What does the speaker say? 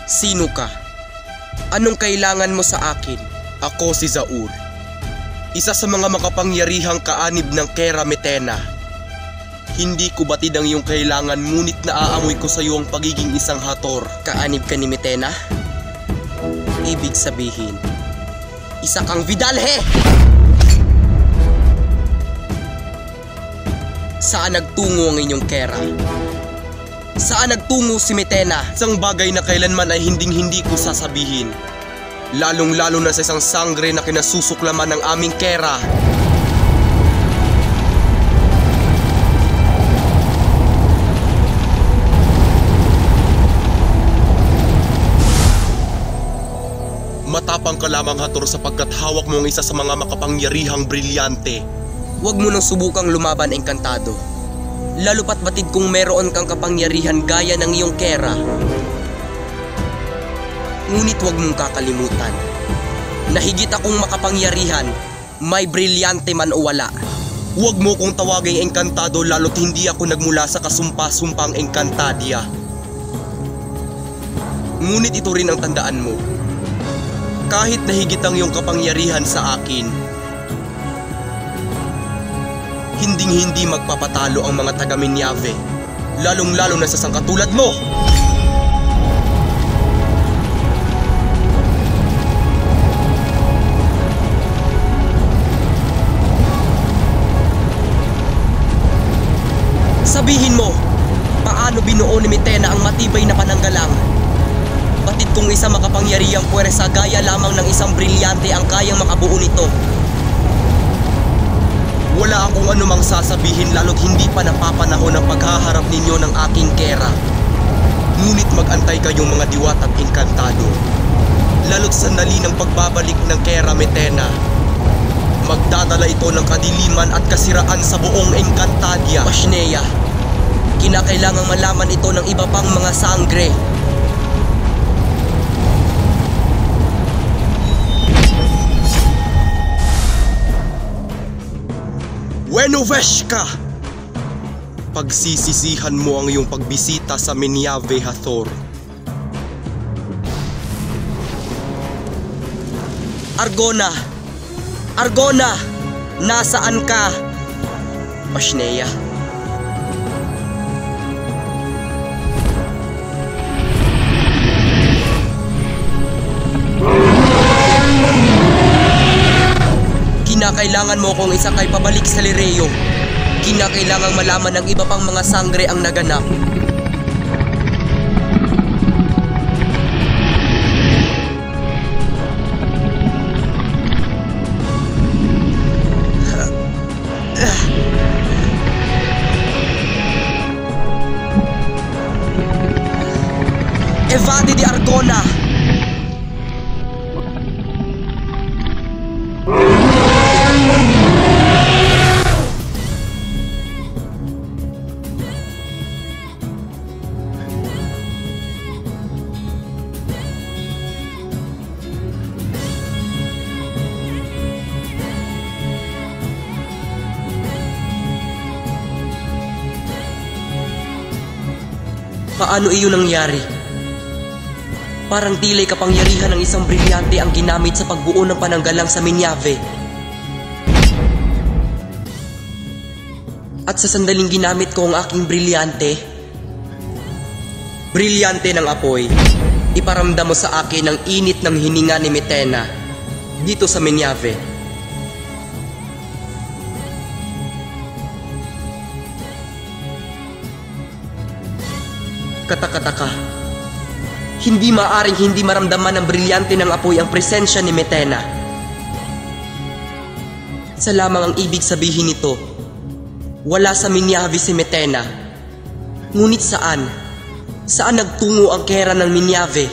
Sino ka? Anong kailangan mo sa akin? Ako si Zaur, isa sa mga makapangyarihang kaanib ng Kera Metena. Hindi ko batid ang iyong kailangan, ngunit naaamoy ko sa iyo ang pagiging isang Hathor. Kaanib ka ni Metena? Ibig sabihin, isa kang Vidalhe! Saan nagtungo ang inyong Kera? Saan nagtungo si Metena? Isang bagay na kailanman ay hinding-hindi ko sasabihin. Lalong-lalo na sa isang sangre na kinasusuklaman ng aming Kera. Matapang ka lamang, Hathor, sapagkat hawak mo ang isa sa mga makapangyarihang brilyante. Huwag mo nang subukang lumaban, Engkantado. Lalo pat batid kung meron kang kapangyarihan gaya ng iyong Kera. Ngunit huwag mong kakalimutan na higit akong makapangyarihan, may brilyante man o wala. Huwag mo kong tawaging Engkantado lalo't hindi ako nagmula sa kasumpa-sumpang Engkantadia. Ngunit ito rin ang tandaan mo. Kahit na higit ang iyong kapangyarihan sa akin, hinding-hindi magpapatalo ang mga taga-Minyave, lalong-lalo na sa sangkatulad mo! Sabihin mo, paano binuo ni Metena ang matibay na pananggalang? Batid kung isa makapangyarihang puwersa gaya lamang ng isang brilyante ang kayang makabuo nito. Wala akong anumang sasabihin lalo't hindi pa napapanahon ang paghaharap ninyo ng aking Kera. Ngunit mag-antay kayong mga diwat at Engkantado. Lalo't sandali ng pagbabalik ng Kera Metena, magdadala ito ng kadiliman at kasiraan sa buong Engkantadia. Pashnea, kinakailangang malaman ito ng iba pang mga sangre. Wenuveshka! Pagsisisihan mo ang iyong pagbisita sa Minyave, Hathor. Argona! Argona! Nasaan ka? Pashnea. Kinakailangan mo kung isa kay pabalik sa Lireo. Kinakailangang malaman ng iba pang mga sangre ang naganap. Evade di Argona! Paano iyon nangyari? Parang tila'y kapangyarihan ng isang brilyante ang ginamit sa pagbuo ng pananggalang sa Minyave. At sa sandaling ginamit ko ang aking brilyante ng apoy, iparamdam mo sa akin ang init ng hininga ni Metena dito sa Minyave. Katakataka. Hindi maaring hindi maramdaman ng brilyante ng apoy ang presensya ni Metena. Sa lamang ang ibig sabihin nito, wala sa Minyave si Metena. Ngunit saan? Saan nagtungo ang Kera ng Minyave?